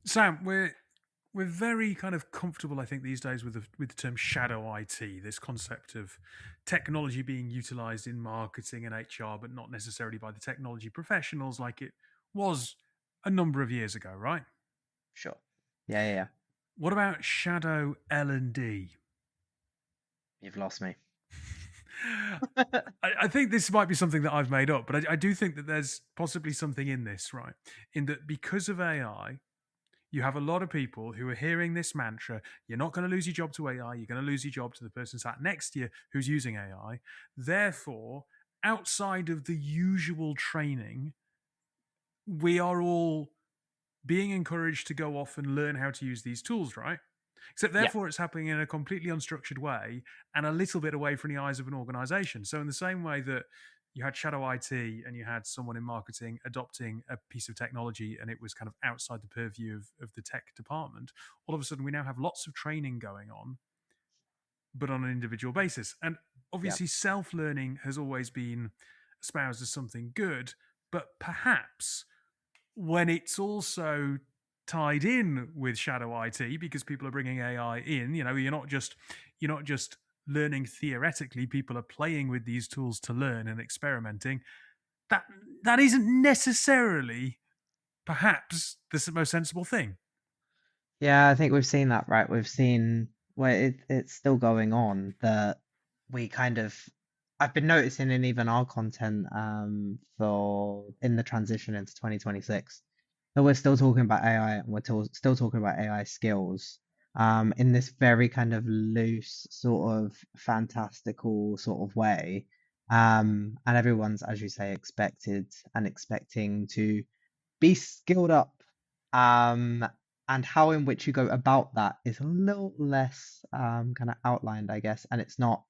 Sam, we're very kind of comfortable, I think, these days with the term shadow IT. This concept of technology being utilized in marketing and HR, but not necessarily by the technology professionals, like it was a number of years ago, right? Sure. Yeah, yeah, yeah. What about shadow L&D? You've lost me. I think this might be something that I've made up, but I do think that there's possibly something in this, right? In that because of AI, you have a lot of people who are hearing this mantra: you're not going to lose your job to AI, you're going to lose your job to the person sat next to you who's using AI. Therefore, outside of the usual training, we are all being encouraged to go off and learn how to use these tools, right? Except, Yeah, therefore, it's happening in a completely unstructured way and a little bit away from the eyes of an organization. So, in the same way that you had shadow IT and you had someone in marketing adopting a piece of technology and it was kind of outside the purview of the tech department, all of a sudden we now have lots of training going on, but on an individual basis. And yeah, obviously, self learning has always been espoused as something good, but perhaps when it's also tied in with shadow IT because people are bringing AI in. You're not just learning theoretically. People are playing with these tools to learn and experimenting. That that isn't necessarily perhaps the most sensible thing. yeah. I think we've seen that, right? We've seen where it's still going on that we kind of. I've been noticing in even our content for in the transition into 2026 that we're still talking about AI and we're still talking about AI skills in this very kind of loose sort of fantastical sort of way. And everyone's, as you say, expected and expecting to be skilled up. Um, and how in which you go about that is a little less kind of outlined, I guess. And it's not,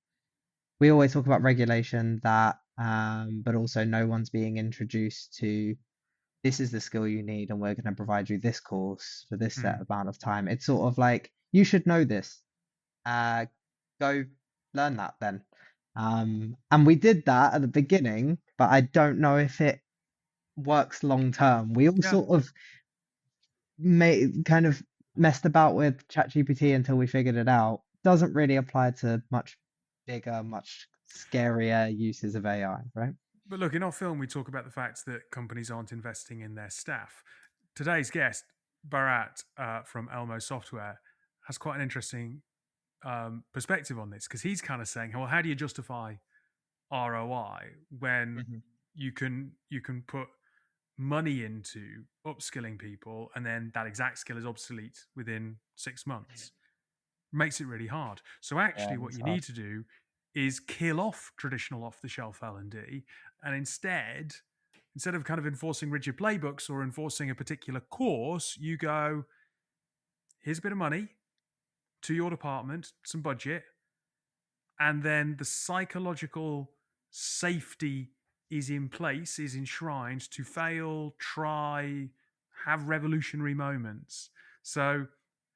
we always talk about regulation that, but also no one's being introduced to this is the skill you need, and we're going to provide you this course for this set Mm. amount of time. It's sort of like, you should know this. Uh, Go learn that then. And we did that at the beginning, but I don't know if it works long term. We all Yeah, sort of kind of messed about with ChatGPT until we figured it out. Doesn't really apply to much bigger, much scarier uses of AI, right? but look, in our film, we talk about the fact that companies aren't investing in their staff. Today's guest, Bharat from ELMO Software, has quite an interesting perspective on this because he's kind of saying, well, how do you justify ROI when Hmm. you can put money into upskilling people and then that exact skill is obsolete within 6 months? Makes it really hard. So Yeah, actually, what it's you hard. need to do is kill off traditional off-the-shelf L&D, and instead of kind of enforcing rigid playbooks or enforcing a particular course, you go, here's a bit of money to your department, some budget, and then the psychological safety is in place, is enshrined to fail, try, have revolutionary moments. So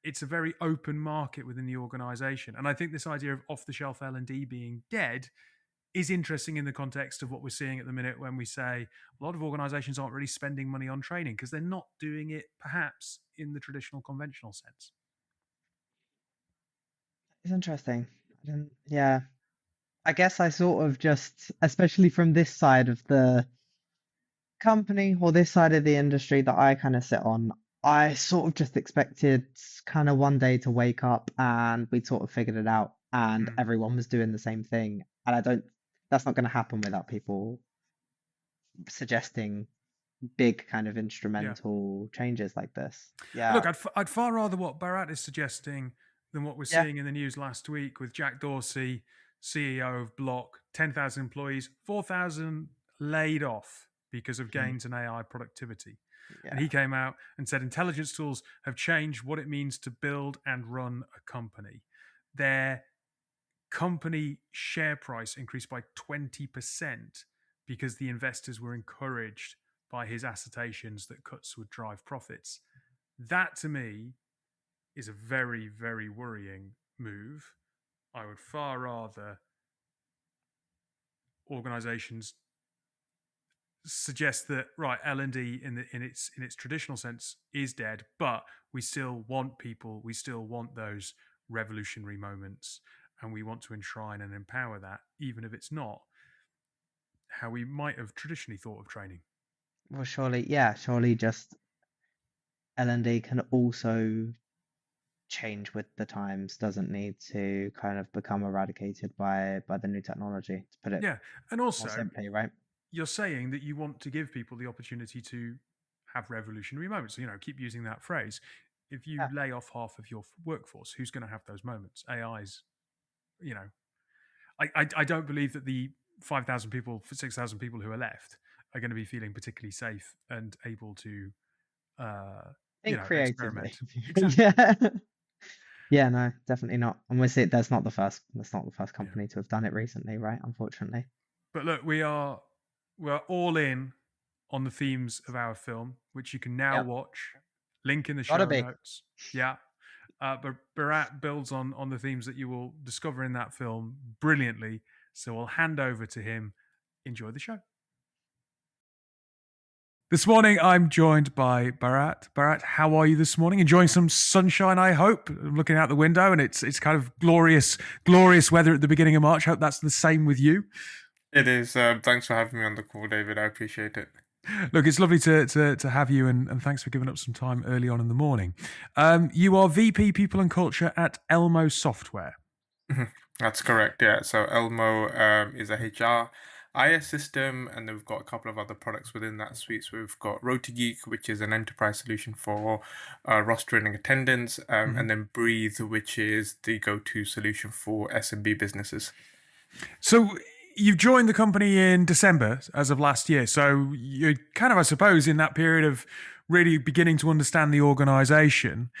it's a very open market within the organization. And I think this idea of off the shelf L&D being dead is interesting in the context of what we're seeing at the minute when we say a lot of organizations aren't really spending money on training because they're not doing it perhaps in the traditional conventional sense. It's interesting. I don't, yeah, I guess I sort of just, especially from this side of the company or this side of the industry that I kind of sit on, I sort of just expected kind of one day to wake up and we'd sort of figured it out and Mm. everyone was doing the same thing. And I don't, that's not going to happen without people suggesting big kind of Yeah. instrumental changes like this. Look, Yeah. I'd far rather what Bharat is suggesting than what we're Yeah. seeing in the news last week with Jack Dorsey, CEO of Block, 10,000 employees, 4,000 laid off because of Mhm. gains in AI productivity. And he Yeah. came out and said intelligence tools have changed what it means to build and run a company. Their company share price increased by 20% because the investors were encouraged by his assertions that cuts would drive profits. That to me is a very, very worrying move. I would far rather organizations suggests that right, L&D in its traditional sense is dead, but we still want people, we still want those revolutionary moments, and we want to enshrine and empower that, even if it's not how we might have traditionally thought of training. Well, surely just L&D can also change with the times, doesn't need to kind of become eradicated by the new technology, to put it Yeah, and more also simply, right? you're saying that you want to give people the opportunity to have revolutionary moments. So, keep using that phrase. If you Yeah. lay off half of your workforce, who's going to have those moments? AI's, you know, I don't believe that the 5,000 people, 6,000 people who are left are going to be feeling particularly safe and able to, uh, Think creatively. experiment. Exactly. Yeah. Yeah, no, definitely not. And we see that's not the first Yeah. company to have done it recently, right? Unfortunately. But look, we're all in on the themes of our film, which you can now Yep. watch. Link in the Gotta show be. notes. Yeah. But Bharat builds on the themes that you will discover in that film brilliantly. So I'll hand over to him. Enjoy the show. This morning, I'm joined by Bharat. Bharat, how are you this morning? Enjoying some sunshine, I hope. I'm looking out the window, and it's kind of glorious, glorious weather at the beginning of March. Hope that's the same with you. It is. Thanks for having me on the call, David. I appreciate it. Look, it's lovely to have you, and thanks for giving up some time early on in the morning. You are VP People and Culture at ELMO Software. Mhm. That's correct. Yeah. So Elmo is a HR IS system, and then we've got a couple of other products within that suite. So we've got RotaGeek, which is an enterprise solution for rostering and attendance, and then Breathe, which is the go-to solution for SMB businesses. So you joined the company in December as of last year. So you're kind of, I suppose, in that period of really beginning to understand the organization.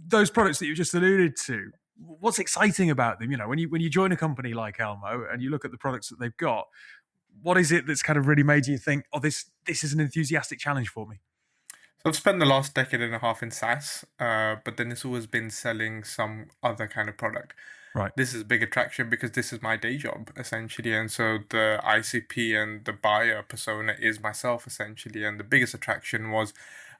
Those products that you just alluded to, what's exciting about them? When you join a company like Elmo and you look at the products that they've got, what is it that's kind of really made you think, oh, this is an enthusiastic challenge for me? So I've spent the last decade and a half in SaaS, but then it's always been selling some other kind of product. Right. This is a big attraction because this is my day job essentially, and so the ICP and the buyer persona is myself essentially, and the biggest attraction was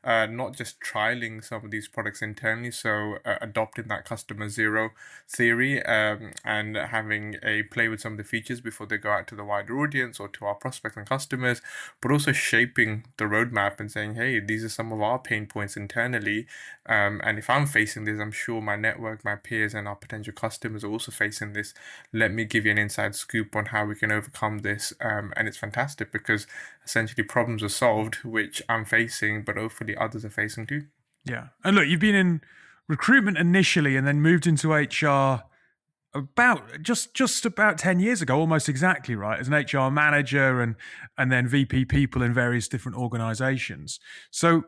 not just trialing some of these products internally, so adopting that customer zero theory, and having a play with some of the features before they go out to the wider audience or to our prospects and customers, but also shaping the roadmap and saying, hey, these are some of our pain points internally, and if I'm facing this, I'm sure my network, my peers, and our potential customers are also facing this. Let me give you an inside scoop on how we can overcome this. And it's fantastic because essentially problems are solved, which I'm facing, but hopefully others are facing too. Yeah. And look, you've been in recruitment initially and then moved into HR about just about 10 years ago, almost exactly, right, as an HR manager and then VP people in various different organizations. So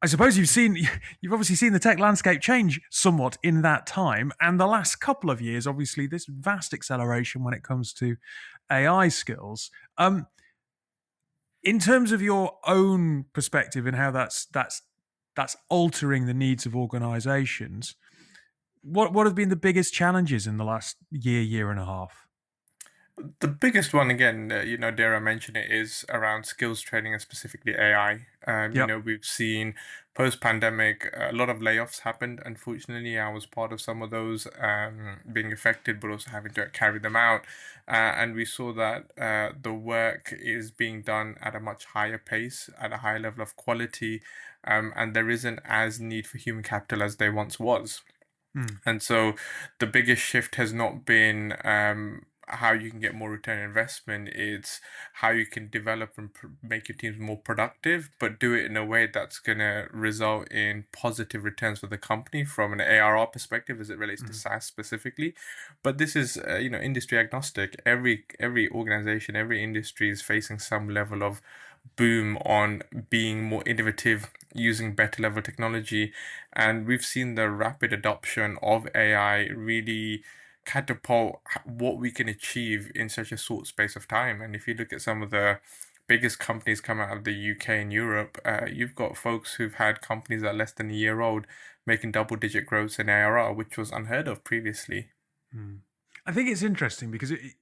I suppose you've obviously seen the tech landscape change somewhat in that time, and the last couple of years, obviously, this vast acceleration when it comes to AI skills. In terms of your own perspective and how that's altering the needs of organizations, what have been the biggest challenges in the last year and a half? The biggest one, again, dare I mention it, is around skills training and specifically AI. Yep. We've seen post-pandemic a lot of layoffs happened. Unfortunately, I was part of some of those being affected, but also having to carry them out. And we saw that the work is being done at a much higher pace, at a higher level of quality, and there isn't as need for human capital as there once was. Hmm. And so the biggest shift has not been how you can get more return on investment. It's how you can develop and make your teams more productive, but do it in a way that's going to result in positive returns for the company from an ARR perspective as it relates to Hmm. SaaS specifically. But this is, industry agnostic. Every organization, every industry is facing some level of boom on being more innovative, using better level technology. And we've seen the rapid adoption of AI really catapult what we can achieve in such a short space of time. And if you look at some of the biggest companies come out of the UK and Europe, you've got folks who've had companies that are less than a year old making double-digit growths in ARR, which was unheard of previously. Hmm. I think it's interesting because it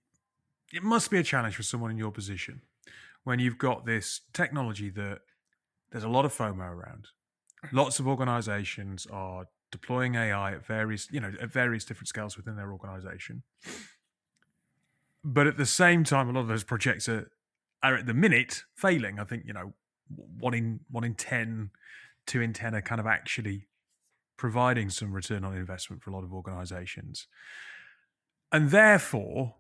must be a challenge for someone in your position when you've got this technology that there's a lot of FOMO around. Lots of organizations are deploying AI at various different scales within their organization. But at the same time, a lot of those projects are at the minute failing. I think, 1 in 10, 2 in 10 are kind of actually providing some return on investment for a lot of organizations. And therefore,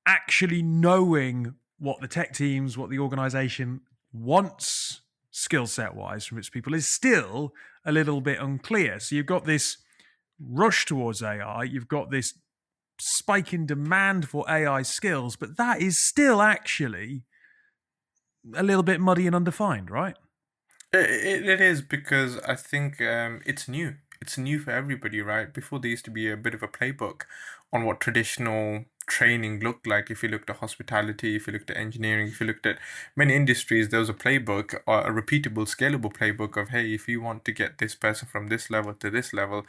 actually knowing what the tech teams, what the organization wants skill set wise from its people is still a little bit unclear. So you've got this rush towards AI, you've got this spike in demand for AI skills, but that is still actually a little bit muddy and undefined, right? It is, because I think it's new. It's new for everybody, right? Before, there used to be a bit of a playbook on what traditional training looked like. If you looked at hospitality, if you looked at engineering, if you looked at many industries, there was a playbook, or a repeatable, scalable playbook of, hey, if you want to get this person from this level to this level,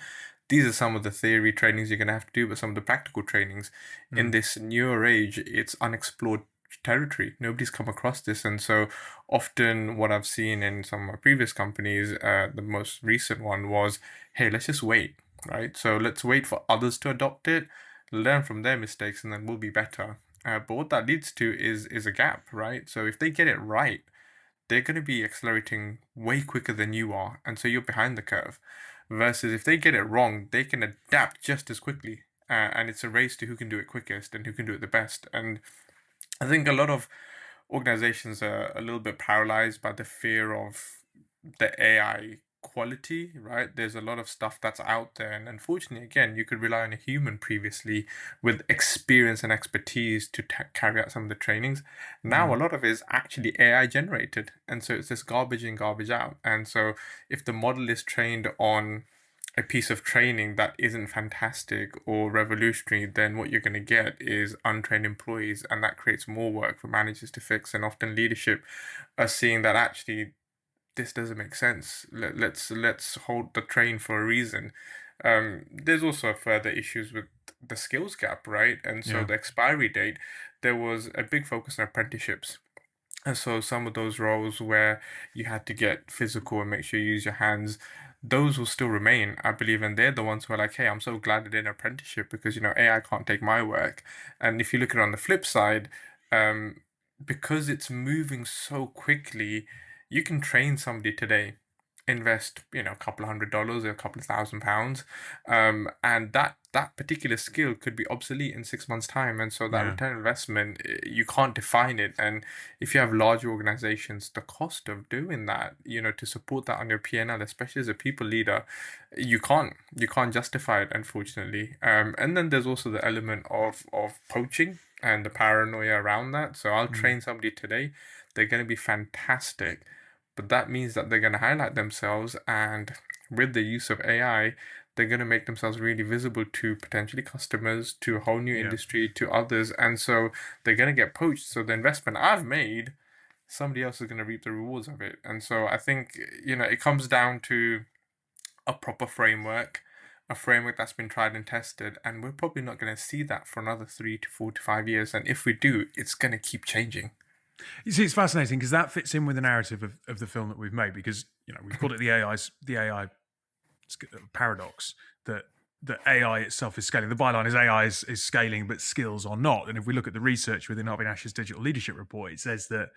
these are some of the theory trainings you're going to have to do, but some of the practical trainings. In this newer age, it's unexplored territory. Nobody's come across this. And so often what I've seen in some of my previous companies, the most recent one was, hey, let's just wait, right? So let's wait for others to adopt it, learn from their mistakes, and then we'll be better. But what that leads to is a gap, right? So if they get it right, they're going to be accelerating way quicker than you are. And so you're behind the curve. Versus if they get it wrong, they can adapt just as quickly. And it's a race to who can do it quickest and who can do it the best. And I think a lot of organizations are a little bit paralyzed by the fear of the AI quality, right? There's a lot of stuff that's out there, and unfortunately, again, you could rely on a human previously with experience and expertise to carry out some of the trainings. Now, a lot of it is actually AI generated, and so it's this garbage in, garbage out. And so, if the model is trained on a piece of training that isn't fantastic or revolutionary, then what you're going to get is untrained employees, and that creates more work for managers to fix. And often leadership are seeing that actually this doesn't make sense. Let's hold the train for a reason. There's also further issues with the skills gap, right? And so Yeah. the expiry date, there was a big focus on apprenticeships. And so some of those roles where you had to get physical and make sure you use your hands, those will still remain, I believe. And they're the ones who are like, hey, I'm so glad I did an apprenticeship because, AI can't take my work. And if you look at it on the flip side, um, because it's moving so quickly, you can train somebody today, invest, a couple of $100 or a couple of £1,000, and that particular skill could be obsolete in 6 months' time. And so that Yeah. return on investment, you can't define it. And if you have larger organizations, the cost of doing that, to support that on your P&L, especially as a people leader, you can't justify it, unfortunately. And then there's also the element of poaching and the paranoia around that. So I'll train somebody today, they're going to be fantastic, but that means that they're going to highlight themselves, and with the use of AI, they're going to make themselves really visible to potentially customers, to a whole new Yeah. industry, to others. And so they're going to get poached. So the investment I've made, somebody else is going to reap the rewards of it. And so I think, it comes down to a proper framework, a framework that's been tried and tested. And we're probably not going to see that for another 3 to 4 to 5 years. And if we do, it's going to keep changing. You see, it's fascinating because that fits in with the narrative of the film that we've made, because we've called it the AI paradox, that AI itself is scaling. The byline is AI is scaling, but skills are not. And if we look at the research within Avinash's digital leadership report, it says that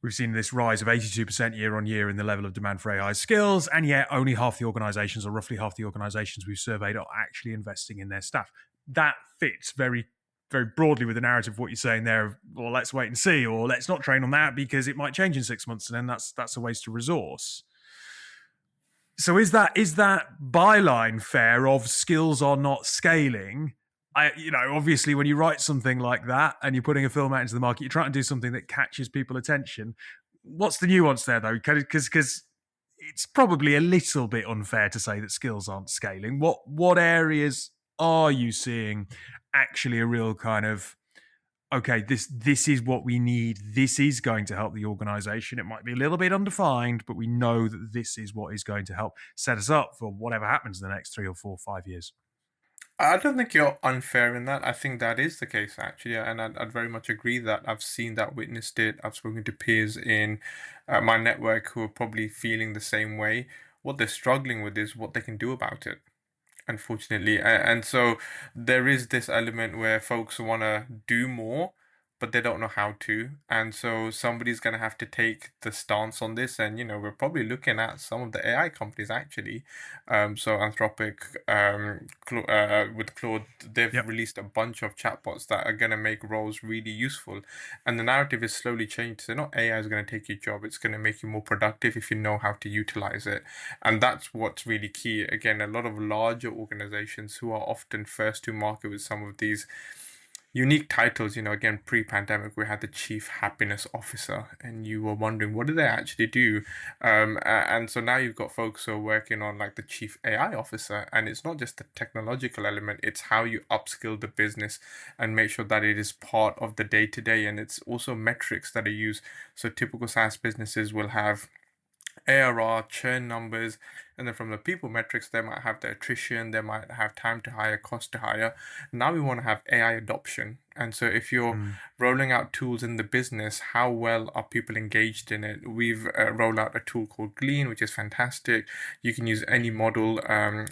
we've seen this rise of 82% year on year in the level of demand for AI skills, and yet only half the organizations, or roughly half the organizations we've surveyed, are actually investing in their staff. That fits very, very broadly with the narrative of what you're saying there of, well, let's wait and see, or let's not train on that because it might change in 6 months, and then that's a waste of resource. So is that byline fair of skills are not scaling? Obviously when you write something like that and you're putting a film out into the market, you're trying to do something that catches people's attention. What's the nuance there, though? Because it's probably a little bit unfair to say that skills aren't scaling. What areas are you seeing actually a real kind of, okay, this is what we need. This is going to help the organization. It might be a little bit undefined, but we know that this is what is going to help set us up for whatever happens in the next 3 or 4 or 5 years. I don't think you're unfair in that. I think that is the case, actually, and I'd very much agree that I've seen that, witnessed it. I've spoken to peers in my network who are probably feeling the same way. What they're struggling with is what they can do about it, unfortunately. And so there is this element where folks want to do more, but they don't know how to. And so somebody's going to have to take the stance on this. And, we're probably looking at some of the AI companies actually. So Anthropic, with Claude, they've Yep. released a bunch of chatbots that are going to make roles really useful. And the narrative is slowly changed. So not AI is going to take your job, it's going to make you more productive if you know how to utilize it. And that's what's really key. Again, a lot of larger organizations who are often first to market with some of these unique titles, again, pre-pandemic, we had the Chief Happiness Officer, and you were wondering, what do they actually do? And so now you've got folks who are working on like the Chief AI Officer, and it's not just the technological element, it's how you upskill the business and make sure that it is part of the day-to-day, and it's also metrics that are used. So typical SaaS businesses will have ARR, churn numbers, and then from the people metrics, they might have the attrition, they might have time to hire, cost to hire. Now we want to have AI adoption. And so if you're rolling out tools in the business, how well are people engaged in it? We've rolled out a tool called Glean, which is fantastic. You can use any model,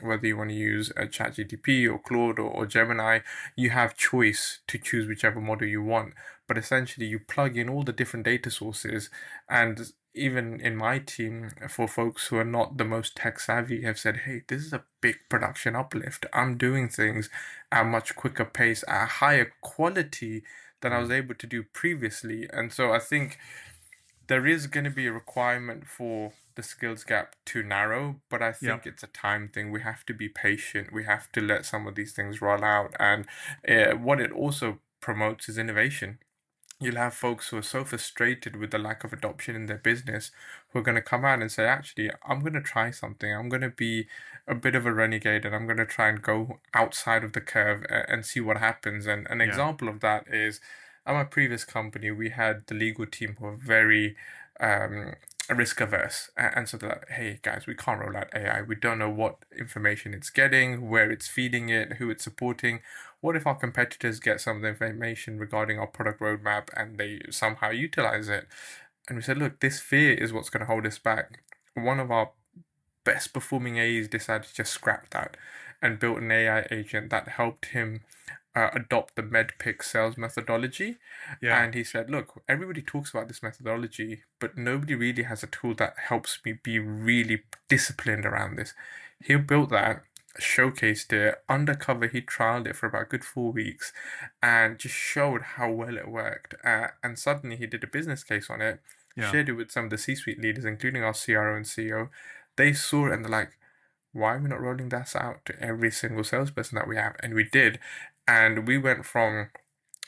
whether you want to use ChatGPT or Claude or Gemini, you have choice to choose whichever model you want. But essentially, you plug in all the different data sources, and even in my team, for folks who are not the most tech savvy, have said, hey, this is a big production uplift. I'm doing things at a much quicker pace, at a higher quality than I was able to do previously. And so I think there is going to be a requirement for the skills gap to narrow, but I think it's a time thing. We have to be patient. We have to let some of these things roll out. And what it also promotes is innovation. You'll have folks who are so frustrated with the lack of adoption in their business who are going to come out and say, actually, I'm going to try something. I'm going to be a bit of a renegade and I'm going to try and go outside of the curve and see what happens. And an example of that is at my previous company, we had the legal team who were very um, risk averse. And so they're like, hey, guys, we can't roll out AI. We don't know what information it's getting, where it's feeding it, who it's supporting. What if our competitors get some of the information regarding our product roadmap and they somehow utilize it? And we said, look, this fear is what's going to hold us back. One of our best performing AEs decided to just scrap that and built an AI agent that helped him adopt the MedPick sales methodology. And he said, look, everybody talks about this methodology, but nobody really has a tool that helps me be really disciplined around this. He built that, showcased it, undercover, he trialed it for about a good 4 weeks and just showed how well it worked. And suddenly he did a business case on it, shared it with some of the C-suite leaders, including our CRO and CEO. They saw it and they're like, why are we not rolling this out to every single salesperson that we have? And we did. And we went from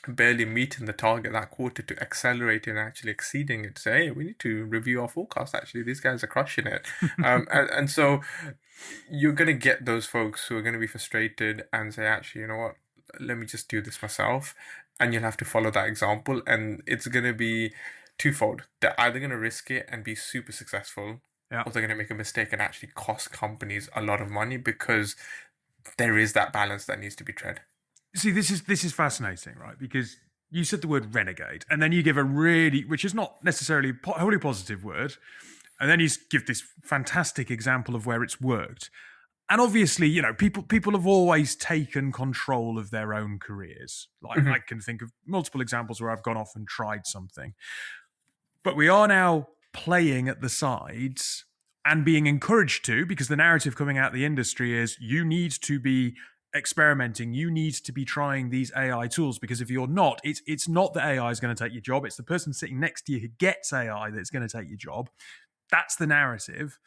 barely meeting the target that quarter to accelerating and actually exceeding it. Say, hey, we need to review our forecast. Actually, these guys are crushing it. And so you're going to get those folks who are going to be frustrated and say, actually, you know what? Let me just do this myself. And you'll have to follow that example. And it's going to be twofold. They're either going to risk it and be super successful, or they're going to make a mistake and actually cost companies a lot of money, because there is that balance that needs to be tread. See, this is fascinating, right? Because you said the word renegade, and then you give a really, which is not necessarily a wholly positive word, and then you give this fantastic example of where it's worked. And obviously, people have always taken control of their own careers. Like I can think of multiple examples where I've gone off and tried something. But we are now playing at the sides and being encouraged to, because the narrative coming out of the industry is you need to be experimenting, you need to be trying these AI tools, because if you're not, it's not that AI is going to take your job, it's the person sitting next to you who gets AI that's going to take your job. That's the narrative.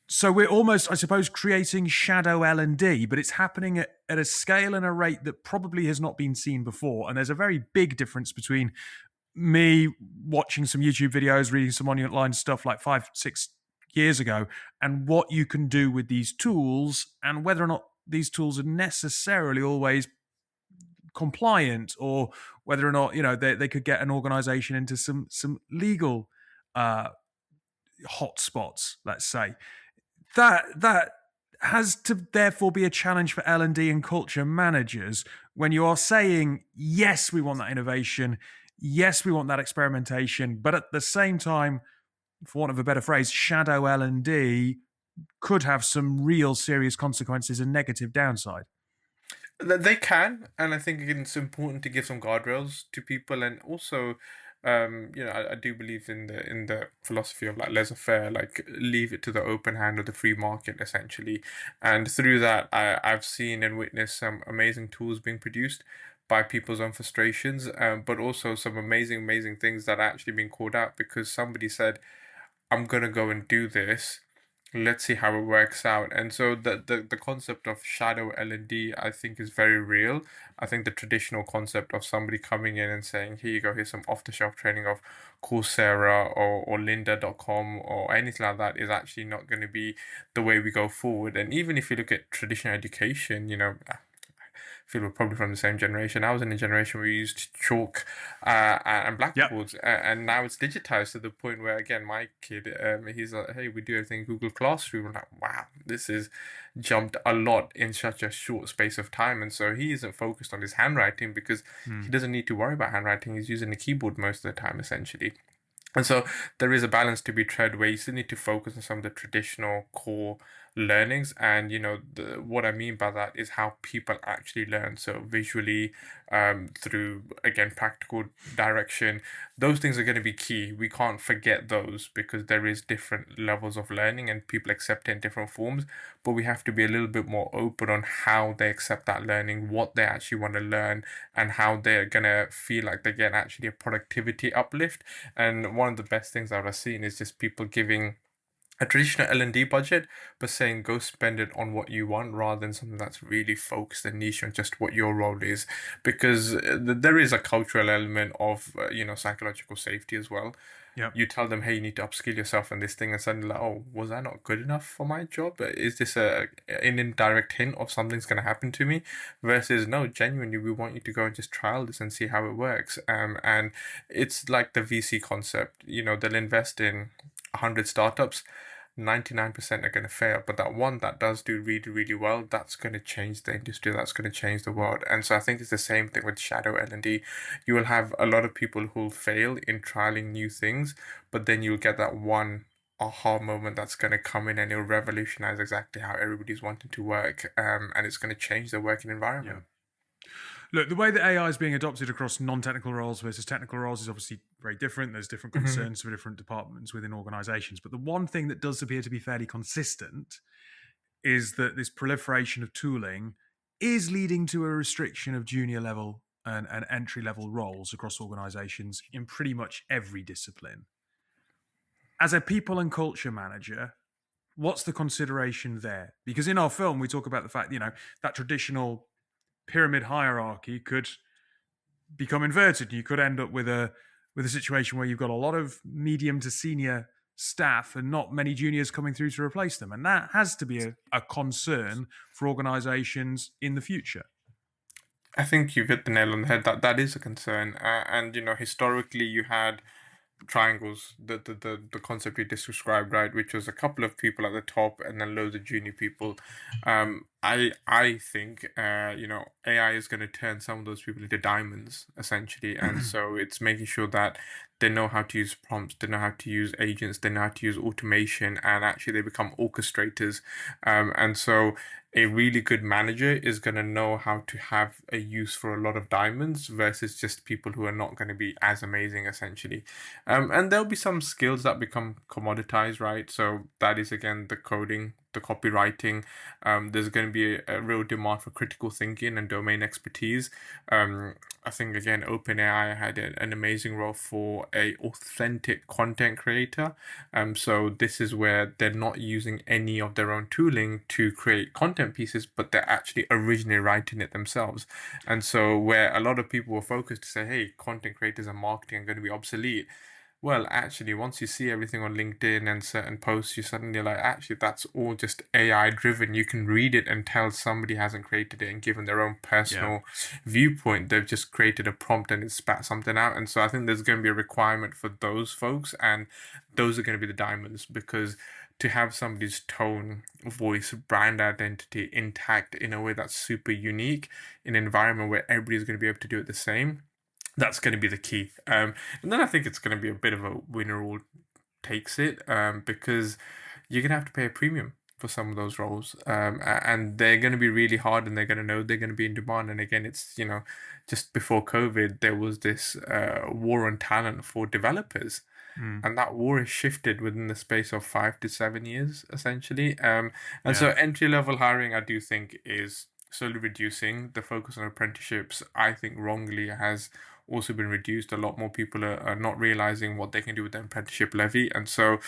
So we're almost, I suppose, creating Shadow L&D, but it's happening at a scale and a rate that probably has not been seen before. And there's a very big difference between me watching some YouTube videos, reading some online stuff like 5-6 years ago, and what you can do with these tools, and whether or not these tools are necessarily always compliant, or whether or not they could get an organization into some legal hotspots, let's say. That has to therefore be a challenge for L&D and culture managers when you are saying, yes, we want that innovation, yes, we want that experimentation, but at the same time, for want of a better phrase, shadow L&D could have some real serious consequences and negative downside. They can, and I think it's important to give some guardrails to people, and also, I do believe in the philosophy of like laissez-faire, like leave it to the open hand of the free market, essentially. And through that, I've seen and witnessed some amazing tools being produced by people's own frustrations, but also some amazing things that are actually being called out because somebody said, I'm gonna go and do this. Let's see how it works out. And so the concept of shadow L&D, I think, is very real. I think the traditional concept of somebody coming in and saying, here you go, here's some off-the-shelf training of Coursera or lynda.com or anything like that is actually not going to be the way we go forward. And even if you look at traditional education, feel we're probably from the same generation. I was in a generation where we used chalk and blackboards, and now it's digitized to the point where, again, my kid, he's like, hey, we do everything Google Classroom. I'm like, wow, this is jumped a lot in such a short space of time. And so he isn't focused on his handwriting because he doesn't need to worry about handwriting. He's using the keyboard most of the time, essentially. And so there is a balance to be tread where you still need to focus on some of the traditional core learnings. And, what I mean by that is how people actually learn. So visually, through, again, practical direction, those things are going to be key. We can't forget those because there is different levels of learning and people accept it in different forms. But we have to be a little bit more open on how they accept that learning, what they actually want to learn, and how they're going to feel like they get actually a productivity uplift. And one of the best things that I've seen is just people giving a traditional L&D budget, but saying go spend it on what you want rather than something that's really focused and niche on just what your role is, because there is a cultural element of psychological safety as well. Yeah. You tell them, hey, you need to upskill yourself in this thing, and suddenly like, oh, was I not good enough for my job? Is this an indirect hint of something's going to happen to me? Versus, no, genuinely, we want you to go and just trial this and see how it works. And it's like the VC concept. They'll invest in 100 startups. 99% are going to fail, but that one that does do really, really well, that's going to change the industry, that's going to change the world. And so I think it's the same thing with Shadow L&D. You will have a lot of people who'll fail in trialing new things, but then you'll get that one aha moment that's going to come in and it'll revolutionize exactly how everybody's wanting to work, and it's going to change the working environment. Yeah. Look, the way that AI is being adopted across non-technical roles versus technical roles is obviously very different. There's different concerns for different departments within organizations. But the one thing that does appear to be fairly consistent is that this proliferation of tooling is leading to a restriction of junior level and entry level roles across organizations in pretty much every discipline. As a people and culture manager, what's the consideration there? Because in our film, we talk about the fact, that traditional pyramid hierarchy could become inverted. You could end up with a situation where you've got a lot of medium to senior staff and not many juniors coming through to replace them, and that has to be a concern for organizations in the future. I think you've hit the nail on the head. That is a concern, and historically you had triangles, the concept you just described, right, which was a couple of people at the top and then loads of junior people. I think AI is going to turn some of those people into diamonds, essentially, and so it's making sure that they know how to use prompts, they know how to use agents, they know how to use automation, and actually they become orchestrators. And so a really good manager is going to know how to have a use for a lot of diamonds versus just people who are not going to be as amazing, essentially. And there'll be some skills that become commoditized, right? So that is, again, the coding, the copywriting. There's going to be a real demand for critical thinking and domain expertise. I think, again, OpenAI had an amazing role for a authentic content creator. So this is where they're not using any of their own tooling to create content pieces, but they're actually originally writing it themselves. And so where a lot of people were focused to say, hey, content creators and marketing are going to be obsolete. Well, actually, once you see everything on LinkedIn and certain posts, you suddenly like, actually, that's all just AI driven. You can read it and tell somebody hasn't created it and given their own personal viewpoint. They've just created a prompt and it spat something out. And so I think there's going to be a requirement for those folks, and those are going to be the diamonds, because to have somebody's tone, voice, brand identity intact in a way that's super unique in an environment where everybody's going to be able to do it the same, that's going to be the key. And then I think it's going to be a bit of a winner all takes it, because you're going to have to pay a premium for some of those roles, and they're going to be really hard, and they're going to know they're going to be in demand. And again, it's, just before COVID, there was this war on talent for developers. And that war has shifted within the space of 5 to 7 years, essentially. And so Yeah. entry level hiring, I do think, is slowly reducing. The focus on apprenticeships, I think, wrongly has also been reduced. A lot more people are not realizing what they can do with the apprenticeship levy. And so,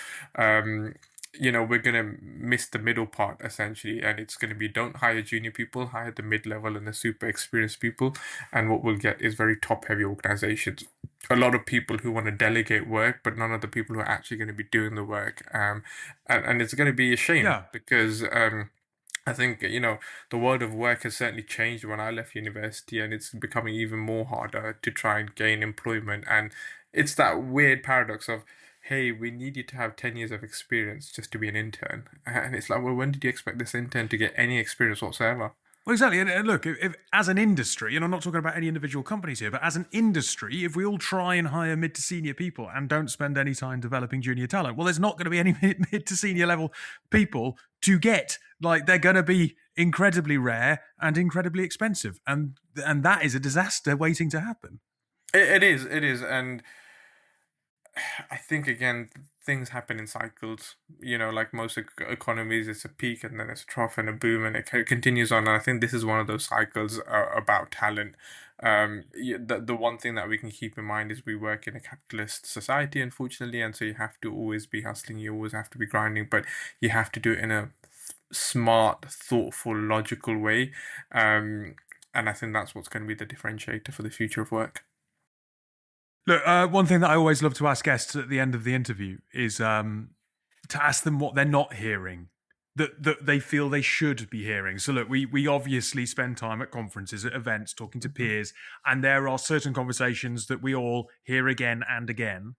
we're going to miss the middle part, essentially. And it's going to be, don't hire junior people, hire the mid level and the super experienced people. And what we'll get is very top heavy organizations. A lot of people who want to delegate work, but none of the people who are actually going to be doing the work. And it's going to be a shame Yeah. because I think, the world of work has certainly changed when I left university, and it's becoming even more harder to try and gain employment. And it's that weird paradox of, hey, we need you to have 10 years of experience just to be an intern. And it's like, well, when did you expect this intern to get any experience whatsoever? Well, exactly. And look, if as an industry, and I'm not talking about any individual companies here, but as an industry, if we all try and hire mid to senior people and don't spend any time developing junior talent, well, there's not going to be any mid to senior level people to get. Like, they're going to be incredibly rare and incredibly expensive, and that is a disaster waiting to happen. It is, and I think, again, things happen in cycles. Like most economies, it's a peak and then it's a trough and a boom, and it continues on. And I think this is one of those cycles about talent. The one thing that we can keep in mind is we work in a capitalist society, unfortunately, and so you have to always be hustling. You always have to be grinding, but you have to do it in a smart, thoughtful, logical way. And I think that's what's going to be the differentiator for the future of work. Look, one thing that I always love to ask guests at the end of the interview is to ask them what they're not hearing that they feel they should be hearing. So look, we obviously spend time at conferences, at events, talking to peers, and there are certain conversations that we all hear again and again,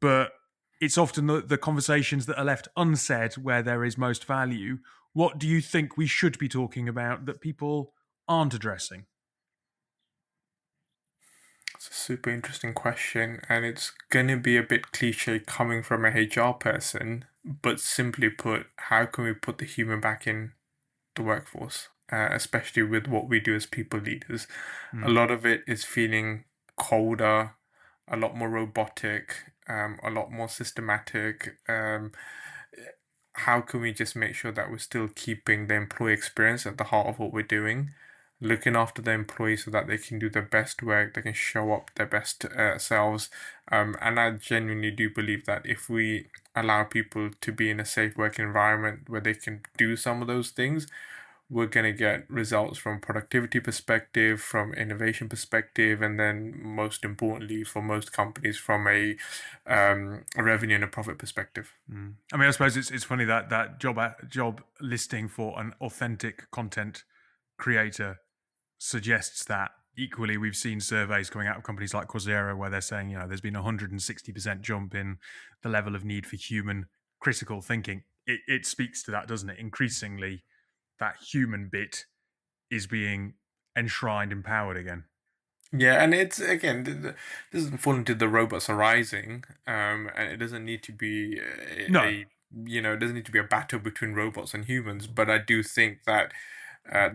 but it's often the conversations that are left unsaid where there is most value. What do you think we should be talking about that people aren't addressing? It's a super interesting question, and it's going to be a bit cliche coming from a HR person, but simply put, how can we put the human back in the workforce, especially with what we do as people leaders? A lot of it is feeling colder, a lot more robotic, a lot more systematic. How can we just make sure that we're still keeping the employee experience at the heart of what we're doing? Looking after the employees so that they can do their best work, they can show up their best selves. And I genuinely do believe that if we allow people to be in a safe work environment where they can do some of those things, we're going to get results from productivity perspective, from innovation perspective, and then most importantly for most companies from a revenue and a profit perspective. I mean, I suppose it's funny that job listing for an authentic content creator suggests that. Equally, we've seen surveys coming out of companies like Coursera where they're saying, there's been a 160% jump in the level of need for human critical thinking. It speaks to that, doesn't it? Increasingly, that human bit is being enshrined, empowered again. Yeah, and it's, again, doesn't fall into the robots are rising, and it doesn't need to be No. it doesn't need to be a battle between robots and humans. But I do think that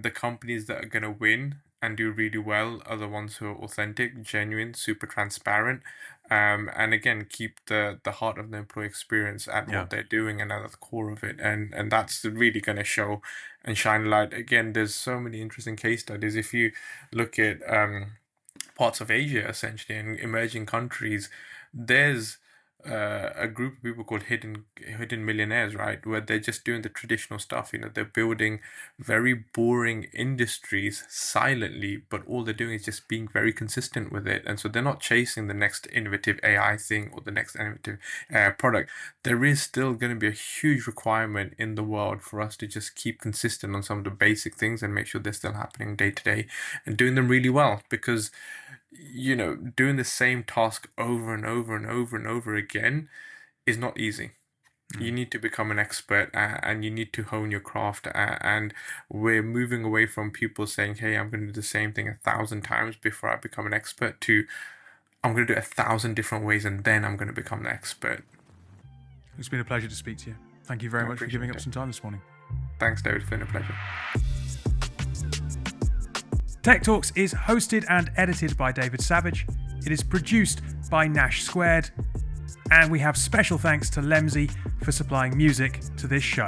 the companies that are going to win and do really well are the ones who are authentic, genuine, super transparent, and again keep the heart of the employee experience at what they're doing and at the core of it, and that's really going to show and shine light. Again, there's so many interesting case studies. If you look at parts of Asia, essentially, in emerging countries, there's a group of people called hidden millionaires, right? Where they're just doing the traditional stuff. They're building very boring industries silently, but all they're doing is just being very consistent with it. And so they're not chasing the next innovative AI thing or the next innovative product. There is still going to be a huge requirement in the world for us to just keep consistent on some of the basic things and make sure they're still happening day to day and doing them really well, because doing the same task over and over and over and over again is not easy. You need to become an expert, and you need to hone your craft. And we're moving away from people saying, hey, I'm going to do the same thing 1,000 times before I become an expert, to I'm going to do it 1,000 different ways and then I'm going to become an expert. It's been a pleasure to speak to you. Thank you very much for giving up some time this morning. Thanks, David. It's been a pleasure. Tech Talks is hosted and edited by David Savage. It is produced by Nash Squared. And we have special thanks to Lemsy for supplying music to this show.